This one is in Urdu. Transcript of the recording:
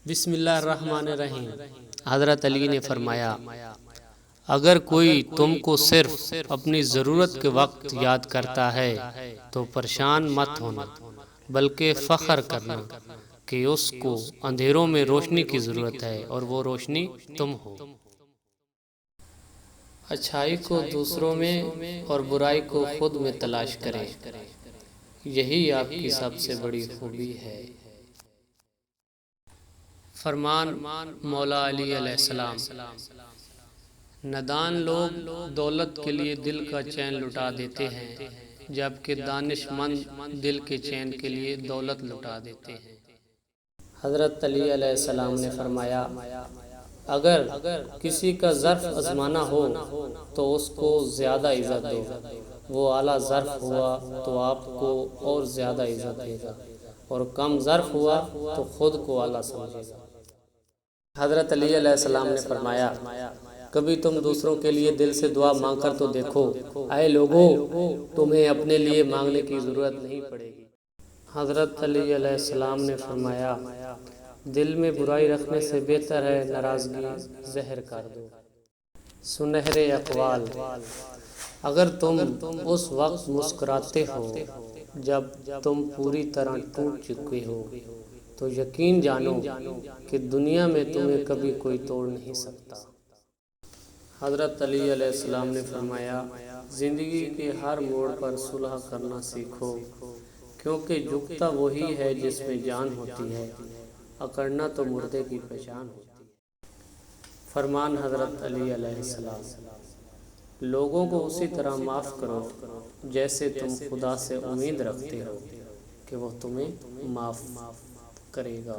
بسم اللہ الرحمن الرحیم۔ حضرت علی نے فرمایا، اگر کوئی تم کو صرف اپنی ضرورت کے وقت یاد کرتا ہے تو پریشان مت ہونا، بلکہ فخر کرنا کہ اس کو اندھیروں میں روشنی کی ضرورت ہے اور وہ روشنی تم ہو۔ اچھائی کو دوسروں میں اور برائی کو خود میں تلاش کریں، یہی آپ کی سب سے بڑی خوبی ہے۔ فرمان مولا علی علیہ السلام۔ نادان لوگ دولت کے لیے دل کا چین لٹا دیتے ہیں، جبکہ دانش مند دل کے چین کے لیے دولت لٹا دیتے ہیں۔ حضرت علی علیہ السلام نے فرمایا، اگر کسی کا ظرف آزمانا ہو تو اس کو زیادہ عزت دو، وہ اعلیٰ ظرف ہوا تو آپ کو اور زیادہ عزت دے گا، اور کم ظرف ہوا تو خود کو اعلیٰ سمجھے گا۔ حضرت علی علیہ السلام نے فرمایا، کبھی تم دوسروں کے لیے دل سے دعا مانگ کر تو دیکھو، اے لوگو، تمہیں اپنے لیے مانگنے کی ضرورت نہیں پڑے گی۔ حضرت علی علیہ السلام نے فرمایا، دل میں برائی رکھنے سے بہتر ہے ناراضگی زہر کر دو۔ سنہرے اقوال۔ اگر تم اس وقت مسکراتے ہو جب تم پوری طرح ٹوٹ چکے ہو تو یقین جانو کہ دنیا میں تمہیں کبھی کوئی توڑ نہیں سکتا۔ حضرت علی علیہ السلام نے فرمایا، زندگی کے ہر موڑ پر صلح کرنا سیکھو، کیونکہ جھکتا وہی ہے جس میں جان ہوتی ہے، اکڑنا تو مردے کی پہچان ہوتی ہے۔ فرمان حضرت علی علیہ السلام۔ لوگوں کو اسی طرح معاف کرو جیسے تم خدا سے امید رکھتے ہو کہ وہ تمہیں معاف کرے گا۔